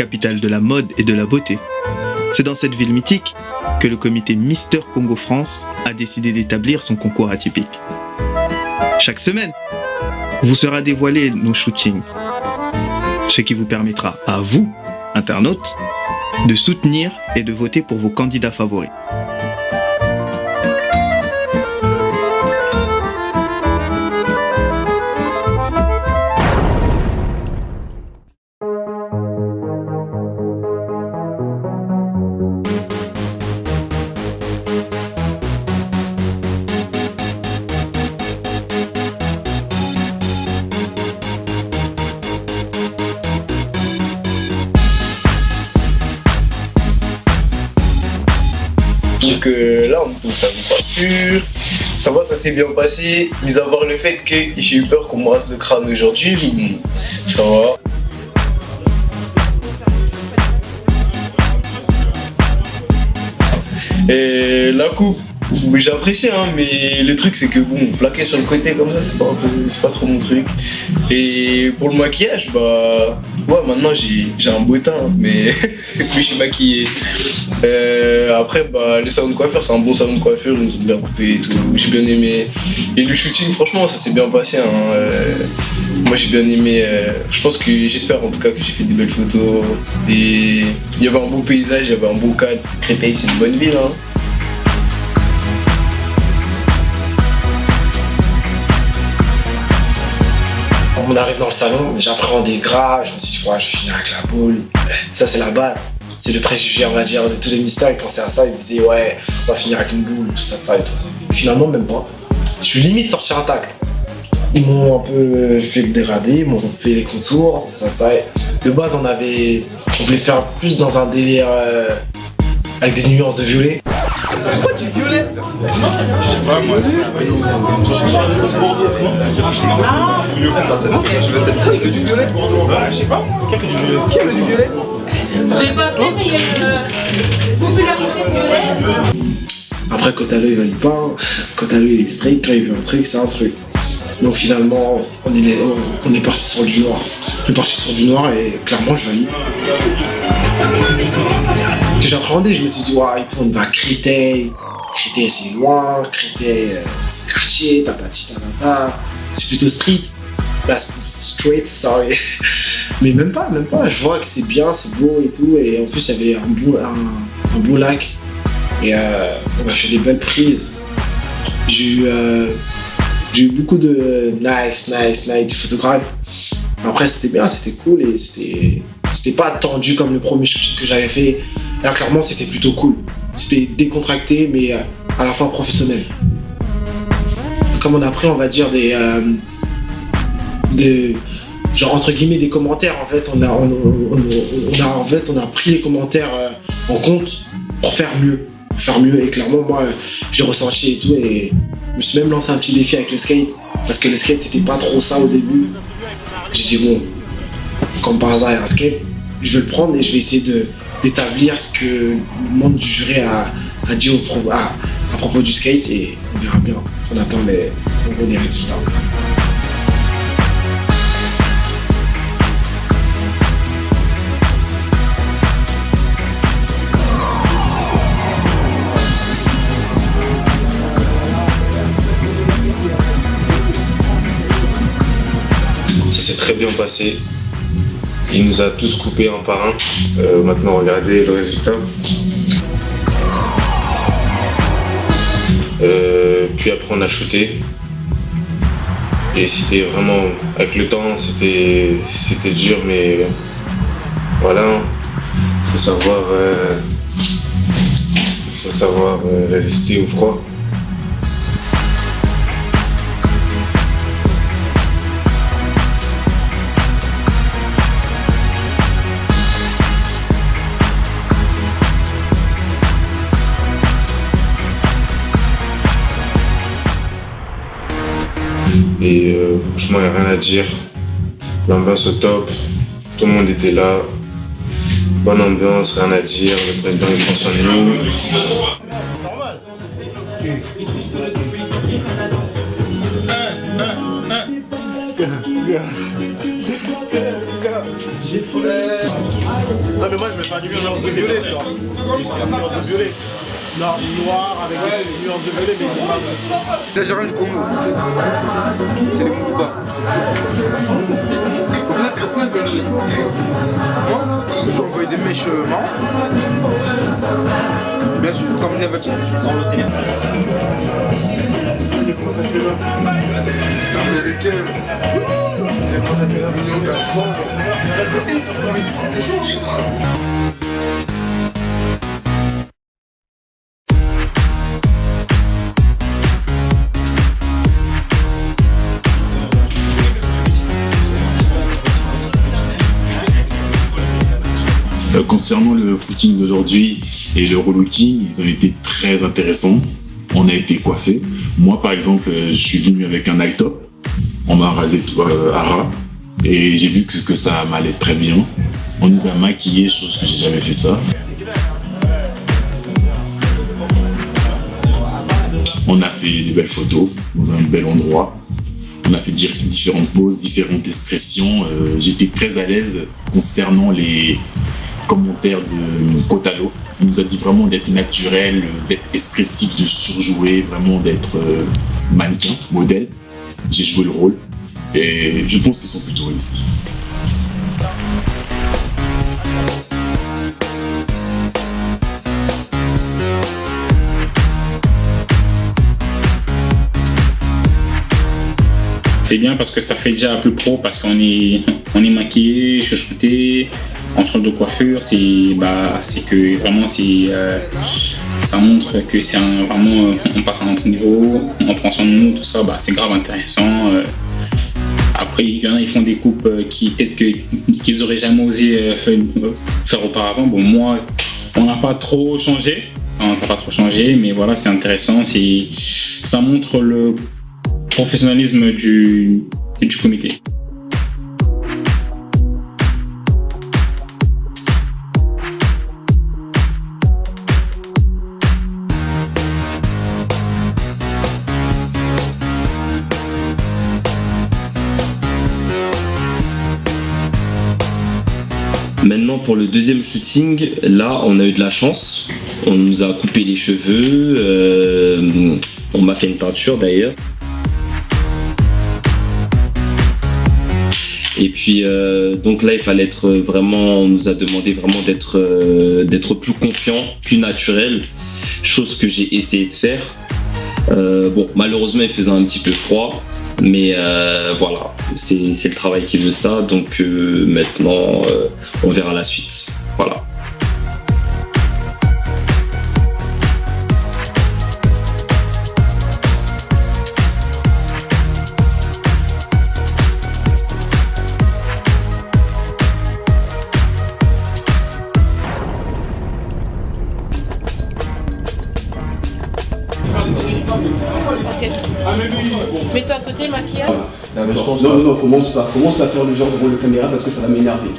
capitale de la mode et de la beauté. C'est dans cette ville mythique que le comité Mister Congo France a décidé d'établir son concours atypique. Chaque semaine, vous sera dévoilé nos shootings, ce qui vous permettra à vous, internautes, de soutenir et de voter pour vos candidats favoris. Donc là, on est au salon de coiffure. Ça va, ça s'est bien passé. Mis à part le fait que j'ai eu peur qu'on me rase le crâne aujourd'hui, ça va. Et la coupe, j'ai apprécié, hein, mais le truc c'est que bon, plaquer sur le côté comme ça, c'est pas trop mon truc. Et pour le maquillage, bah ouais, maintenant j'ai un beau teint, mais puis je suis maquillé. Après, bah le salon de coiffure, c'est un bon salon de coiffure, ils nous ont bien coupé et tout, j'ai bien aimé. Et le shooting, franchement, ça s'est bien passé, hein. Moi j'ai bien aimé, j'espère en tout cas que j'ai fait des belles photos. Et il y avait un beau paysage, il y avait un beau cadre. Créteil, c'est une bonne ville, hein. On arrive dans le salon, j'appréhendais gras, je me suis dit, ouais, je vais finir avec la boule. Ça, c'est la base. C'est le préjugé, on va dire, de tous les mystères. Ils pensaient à ça, ils disaient, ouais, on va finir avec une boule, tout ça et tout. Finalement, même pas. Je suis limite sorti intact. Ils m'ont un peu fait le dégradé, ils m'ont fait les contours, tout ça. De base, on voulait faire plus dans un délire avec des nuances de violet. Pourquoi du violet? Je sais pas, moi. Je veux cette tasse que du violet. Je sais pas. Qui a fait du violet? Qui a fait du violet? Je l'ai pas fait, mais il y a une popularité de violet. Après, quand à l'œil, il valide pas. Hein. Quand à l'œil, il est straight. Quand il veut un truc, c'est un truc. Donc finalement, on est parti sur du noir. On est parti sur du noir et clairement, je valide. J'appréhendais, je me suis dit, ouais, et tout, on va à Créteil. Créteil, c'est loin. Créteil, c'est quartier, tatati, tatata. C'est plutôt street. Là, straight, sorry. Mais même pas. Je vois que c'est bien, c'est beau et tout. Et en plus, il y avait un beau lac. Et on a fait des belles prises. J'ai eu beaucoup de nice du photographe. Après, c'était bien, c'était cool et c'était pas tendu comme le premier shooting que j'avais fait. Là, clairement, c'était plutôt cool. C'était décontracté, mais à la fois professionnel. Comme on a pris, on va dire, genre entre guillemets des commentaires, en fait, on a pris les commentaires en compte pour faire mieux. Et clairement, moi, j'ai ressenti et tout, et je me suis même lancé un petit défi avec le skate, parce que le skate, c'était pas trop ça au début. J'ai dit, bon, comme par hasard, il y a un skate, je vais le prendre et je vais essayer d'établir ce que le monde du jury a dit à propos du skate, et on verra bien. On attend les résultats. Ça s'est très bien passé. Il nous a tous coupés un par un. Maintenant, regardez le résultat. Puis après, on a shooté. Et c'était vraiment, avec le temps, c'était dur, mais voilà. Il faut savoir résister au froid. Et franchement, il n'y a rien à dire. L'ambiance au top, tout le monde était là. Bonne ambiance, rien à dire. Le président il prend soin de nous. Normal. J'ai Non, mais moi, je vais faire du nuance de violet, tu vois. Nuance de violet. Non, noir avec des nuances de violet, mais pas. L'Algérien du Congo. C'est les Moutouba. Je vais envoyer des mèches marron. Bien sûr, comme les voitures. Sur le téléphone. C'est comment ça fait là? Américain. C'est comment ça fait là? Million 400. Concernant le footing d'aujourd'hui et le relooking, ils ont été très intéressants. On a été coiffés. Moi, par exemple, je suis venu avec un high top. On m'a rasé à ras. Et j'ai vu que ça m'allait très bien. On nous a maquillés, chose que j'ai jamais fait ça. On a fait des belles photos dans un bel endroit. On a fait différentes poses, différentes expressions. J'étais très à l'aise concernant les commentaires de Kotalo. Il nous a dit vraiment d'être naturel, d'être expressif, de surjouer, vraiment d'être mannequin, modèle. J'ai joué le rôle et je pense qu'ils sont plutôt réussis. C'est bien parce que ça fait déjà plus pro parce qu'on est maquillé, chouchouté, en change de coiffure, c'est que vraiment ça montre que c'est vraiment on passe à un autre niveau, on prend soin de nous, tout ça, c'est grave intéressant. Après, il y en a, ils font des coupes qui peut-être qu'ils auraient jamais osé faire auparavant. Bon, moi, on n'a pas trop changé, ça n'a pas trop changé, mais voilà, c'est intéressant, ça montre le professionnalisme du comité. Maintenant pour le deuxième shooting, là on a eu de la chance, on nous a coupé les cheveux, on m'a fait une teinture d'ailleurs. Et puis donc là il fallait être vraiment, on nous a demandé vraiment d'être plus confiant, plus naturel, chose que j'ai essayé de faire. Bon malheureusement il faisait un petit peu froid, mais voilà, c'est le travail qui veut ça, donc maintenant on verra la suite, voilà. Mets-toi à côté, maquillage. Non, commence pas faire le genre de rôle de caméra parce que ça va m'énerver.